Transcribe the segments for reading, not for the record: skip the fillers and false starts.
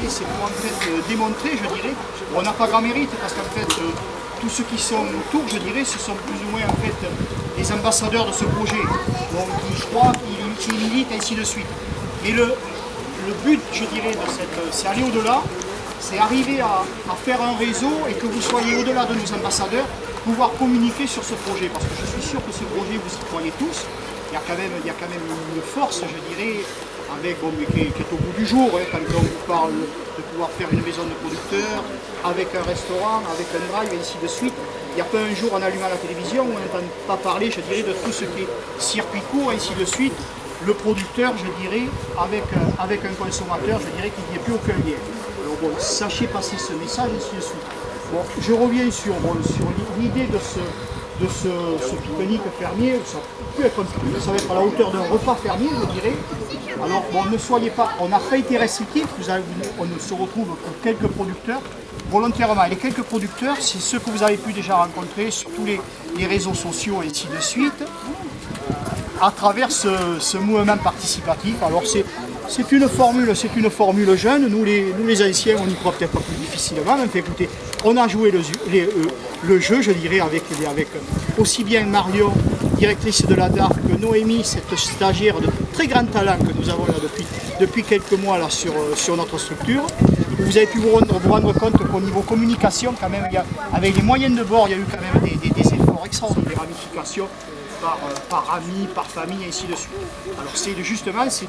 c'est pour en fait démontrer, je dirais, on n'a pas grand mérite parce qu'en fait, tous ceux qui sont autour, je dirais, ce sont plus ou moins en fait les ambassadeurs de ce projet, donc qui, je crois, qui militent, ainsi de suite. Mais le but, je dirais, c'est aller au-delà, c'est arriver à faire un réseau et que vous soyez au-delà de nos ambassadeurs, pouvoir communiquer sur ce projet, parce que je suis sûr que ce projet, vous y croyez tous. Il y a quand même une force, je dirais, avec, bon, mais qui est au bout du jour, hein, quand on vous parle de pouvoir faire une maison de producteurs, avec un restaurant, avec un drive, et ainsi de suite. Il n'y a pas un jour en allumant la télévision où on n'entend pas parler, je dirais, de tout ce qui est circuit court, et ainsi de suite. Le producteur, je dirais, avec un consommateur, je dirais qu'il n'y a plus aucun lien. Alors bon, sachez passer ce message, et ainsi de suite. Bon, je reviens sur l'idée de ce pique-nique fermier. Ça peut être un pique-nique, ça va être à la hauteur d'un repas fermier, je dirais. Alors bon, ne soyez pas, on n'a pas été restrictif, on se retrouve pour quelques producteurs volontairement. Et les quelques producteurs, c'est ceux que vous avez pu déjà rencontrer sur tous les réseaux sociaux et ainsi de suite, à travers ce mouvement participatif. Alors c'est une formule jeune, nous les anciens, on y croit peut-être pas plus difficilement, mais enfin, écoutez, on a joué le jeu, je dirais, avec aussi bien Marion, directrice de la DAF, que Noémie, cette stagiaire de très grand talent que nous avons là depuis quelques mois là, sur notre structure. Vous avez pu vous rendre compte qu'au niveau communication, quand même, avec les moyens de bord, il y a eu quand même des efforts extraordinaires, des ramifications par amis, par famille, et ainsi de suite. Alors c'est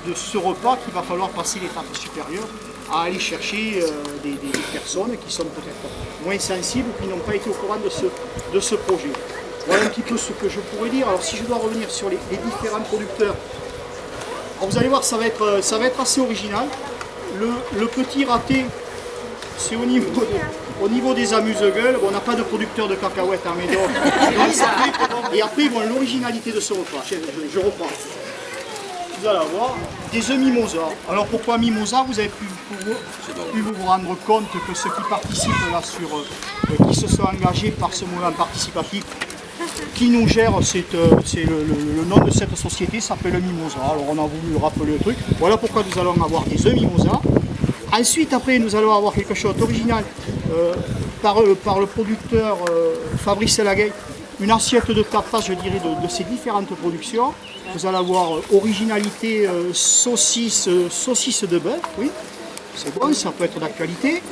de ce repas qu'il va falloir passer l'étape supérieure à aller chercher des personnes qui sont peut-être moins sensibles ou qui n'ont pas été au courant de ce projet. Voilà un petit peu ce que je pourrais dire. Alors si je dois revenir sur les différents producteurs, alors, vous allez voir, ça va être assez original. Le petit raté, c'est au niveau des amuse-gueules. Bon, on n'a pas de producteur de cacahuètes en Médoc. Et après, bon, l'originalité de ce repas, je reprends. Vous allez avoir des œufs mimosa. Alors pourquoi mimosa? Vous avez pu vous rendre compte que ceux qui participent là qui se sont engagés par ce mouvement participatif, qui nous gère, c'est le nom de cette société, s'appelle Mimosa. Alors on a voulu rappeler le truc. Voilà pourquoi nous allons avoir des œufs mimosa. Ensuite, après, nous allons avoir quelque chose d'original par le producteur Fabrice Laguet, une assiette de tapas, je dirais, de ces différentes productions. Vous allez avoir originalité saucisse de bœuf, oui, c'est bon, ça peut être d'actualité.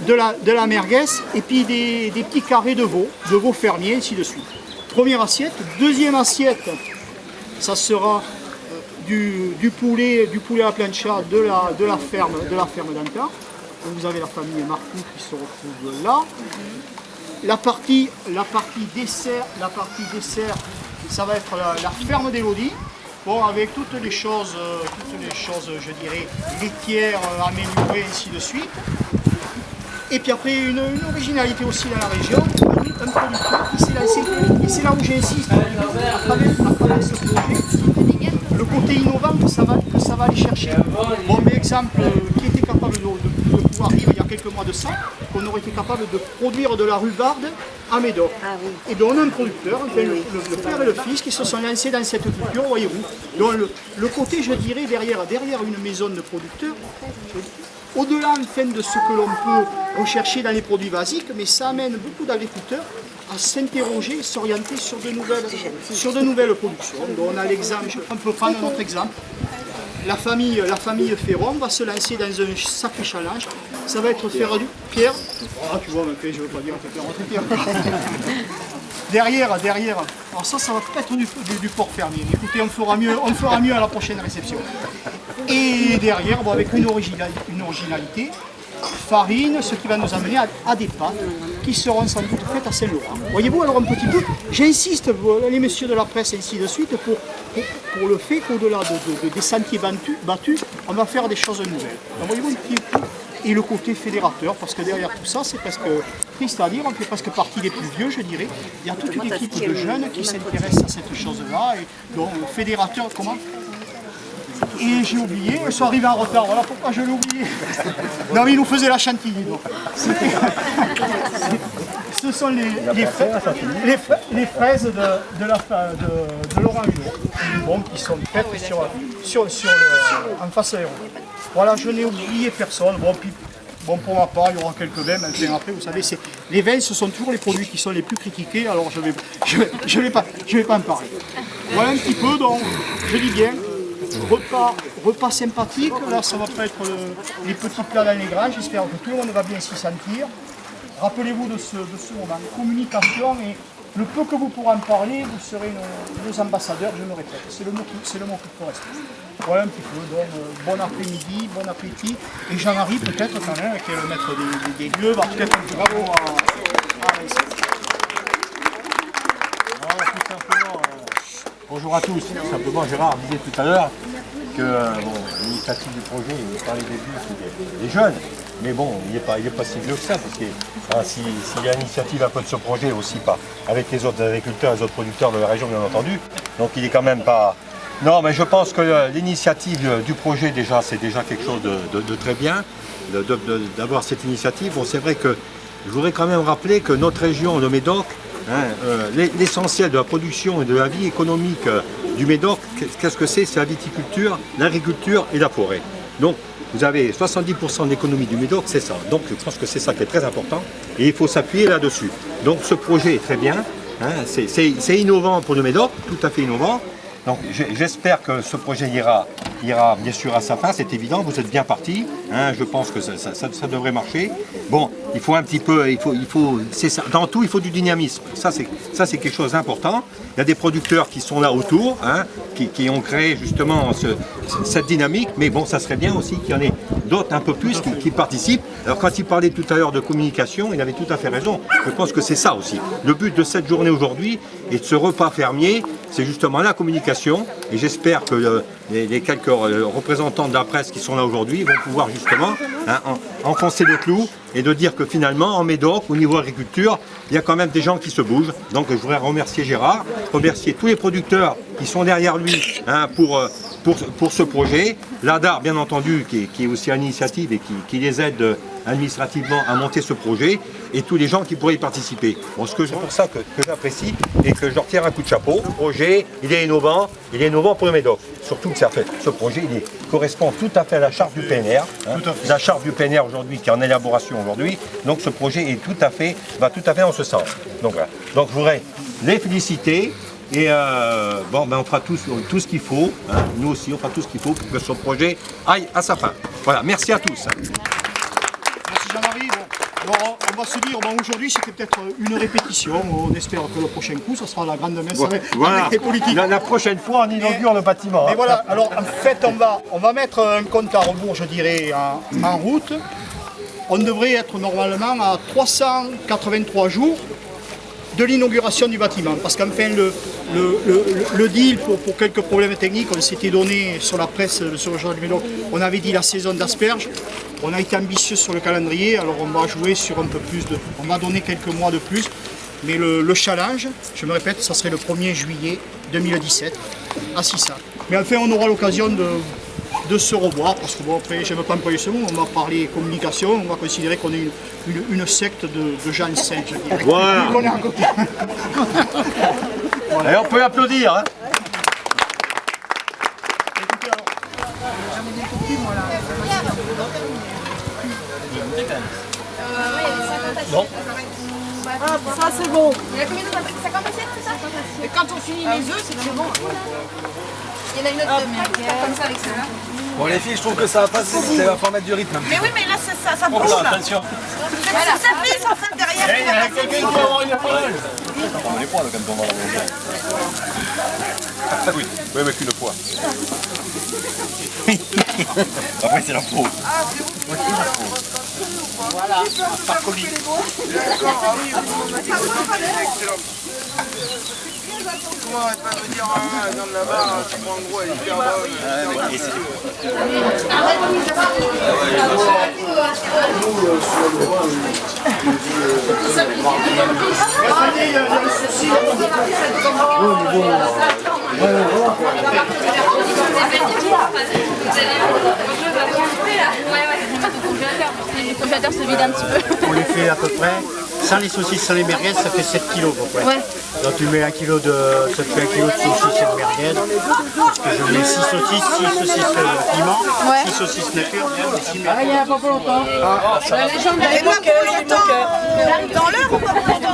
De la merguez et puis des petits carrés de veau fermier, ainsi de suite. Première assiette. Deuxième assiette, ça sera du poulet à la plancha de la ferme d'Anta. Vous avez la famille Marcoux qui se retrouve là. La partie dessert, ça va être la ferme d'Élodie. Bon, avec toutes les choses, je dirais, laitières améliorées, ainsi de suite. Et puis après, une originalité aussi dans la région, un producteur qui s'est lancé, et c'est là où j'insiste, à travers ce projet, le côté innovant que ça va aller chercher. Bon, mais exemple, qui était capable de pouvoir dire il y a quelques mois de ça, qu'on aurait été capable de produire de la rhubarbe à Médoc. Ah, oui. Et donc on a un producteur, le père et le fils, qui se sont lancés dans cette culture, voyez-vous. Donc le côté, je dirais, derrière une maison de producteurs, au-delà enfin de ce que l'on peut rechercher dans les produits basiques, mais ça amène beaucoup d'agriculteurs à s'interroger, s'orienter sur de nouvelles productions. Donc on a l'exemple, on peut prendre un autre exemple. La famille Ferron va se lancer dans un sacré challenge. Ça va être faire du Pierre. Ah, tu vois, je ne veux pas dire Pierre. Derrière, alors ça va peut-être du porc fermier. Écoutez, on fera mieux à la prochaine réception. Et derrière, bon, avec une originalité, farine, ce qui va nous amener à des pâtes qui seront sans doute faites à Saint-Laurent. Voyez-vous, alors un petit peu, j'insiste, les messieurs de la presse et ainsi de suite, pour le fait qu'au-delà des sentiers battus, on va faire des choses nouvelles. Donc, voyez-vous, un petit peu. Et le côté fédérateur, parce que derrière tout ça, c'est presque triste à dire, on fait presque partie des plus vieux, je dirais. Il y a toute une équipe de jeunes qui s'intéressent à cette chose-là. Et donc, fédérateur, comment? Et j'ai oublié, ils sont arrivés en retard, voilà pourquoi je l'ai oublié. Non mais ils nous faisaient la chantilly. ce sont les fraises de l'Orangeau, bon, qui sont faites en face aéro. Voilà, je n'ai oublié personne. Bon, pour ma part, il y aura quelques vins, mais après, vous savez, les vins, ce sont toujours les produits qui sont les plus critiqués, alors je vais pas en parler. Voilà un petit peu, donc, je dis bien, repas sympathique. Là, ça va pas être les petits plats dans les grands. J'espère que tout le monde va bien s'y sentir. Rappelez-vous de ce moment. Communication, et le peu que vous pourrez en parler, vous serez nos ambassadeurs, je me répète. C'est le mot qui correspond. Voilà un petit peu. Donc, bon après-midi, bon appétit. Et Jean-Marie, peut-être quand même, qui est le maître des lieux, va peut-être un petit bravo à Bonjour à tous. Simplement, Gérard disait tout à l'heure que l'initiative du projet, il parlait des buts des jeunes, mais bon, il n'est pas si vieux que ça, parce que s'il y a l'initiative un peu de ce projet aussi, pas avec les autres agriculteurs, les autres producteurs de la région, bien entendu, donc il est quand même pas... Non, mais je pense que l'initiative du projet, déjà, c'est déjà quelque chose de très bien, d'avoir cette initiative. Bon, c'est vrai que je voudrais quand même rappeler que notre région, le Médoc, l'essentiel de la production et de la vie économique du Médoc, qu'est-ce que c'est? C'est la viticulture, l'agriculture et la forêt. Donc vous avez 70% de l'économie du Médoc, c'est ça. Donc je pense que c'est ça qui est très important et il faut s'appuyer là-dessus. Donc ce projet est très bien, c'est innovant pour le Médoc, tout à fait innovant. Donc j'espère que ce projet ira bien sûr à sa fin, c'est évident, vous êtes bien partis, je pense que ça devrait marcher. Bon, il faut un petit peu, c'est ça, dans tout il faut du dynamisme, ça c'est quelque chose d'important. Il y a des producteurs qui sont là autour, qui ont créé justement cette dynamique, mais bon, ça serait bien aussi qu'il y en ait d'autres un peu plus qui participent. Alors quand il parlait tout à l'heure de communication, il avait tout à fait raison, je pense que c'est ça aussi. Le but de cette journée aujourd'hui et de ce repas fermier, c'est justement la communication, et j'espère que les quelques représentants de la presse qui sont là aujourd'hui vont pouvoir justement enfoncer le clou et de dire que finalement en Médoc, au niveau agriculture, il y a quand même des gens qui se bougent. Donc je voudrais remercier Gérard, remercier tous les producteurs qui sont derrière lui pour ce projet. L'ADAR bien entendu qui est aussi à l'initiative et qui les aide administrativement à monter ce projet, et tous les gens qui pourraient y participer. Bon, c'est pour ça que j'apprécie et que je leur tire un coup de chapeau. Le projet, il est innovant pour le Médoc. Surtout que ce projet, il correspond tout à fait à la charte du PNR. La charte du PNR aujourd'hui qui est en élaboration aujourd'hui. Donc ce projet va tout à fait en ce sens. Donc voilà. Donc je voudrais les féliciter. Et on fera tout ce qu'il faut, nous aussi on fera tout ce qu'il faut pour que ce projet aille à sa fin. Voilà, merci à tous. Merci Jean-Marie. Bon, on va se dire, aujourd'hui c'était peut-être une répétition, on espère que le prochain coup ça sera la grande messe avec les politiques. La prochaine fois on inaugure le bâtiment. Mais voilà, alors en fait on va mettre un compte à rebours, je dirais, en route. On devrait être normalement à 383 jours de l'inauguration du bâtiment, parce qu'enfin le deal pour quelques problèmes techniques, on s'était donné sur la presse, sur le journal du Médoc, on avait dit la saison d'asperges, on a été ambitieux sur le calendrier, alors on va jouer sur un peu plus on va donner quelques mois de plus, mais le challenge, je me répète, ça serait le 1er juillet 2017 à Sissa. Mais enfin on aura l'occasion de se revoir, parce que bon, après, je ne veux pas employer ce mot, on va parler communication, on va considérer qu'on est une secte de gens sains, je dirais. Voilà. Et on peut applaudir. Non. Ah, ça c'est bon. Il y a combien de 50 assiettes, c'est ça? Et quand on finit les œufs, c'est bon. Il y en a une autre comme ça avec ça. Bon les filles, je trouve que ça va passer, il va falloir mettre du rythme. Mais oui, mais là ça bouge là. Attention. Voilà. Ça fait en fait derrière. Il y a quelqu'un qui va avoir une parole. On les poils quand on va la manger. Oui, mais qu'une fois. Après c'est la peau. Voilà, par Covid. D'accord, ah oui, comment on va pas me dire, dans là-bas, tu prends en gros, elle est hyper bonne. Le congélateur se vide un petit peu. On les fait à peu près sans les saucisses, sans les merguez, ça fait 7 kilos. Ouais. Donc tu mets 1 kilo de, ça te fait 1 kilo de saucisses et de merguez. Parce que je mets 6 saucisses piment, 6 saucisses nature et 6 merguez. Il y a pas longtemps. Et moi, pour le temps, dans l'heure ou pas pour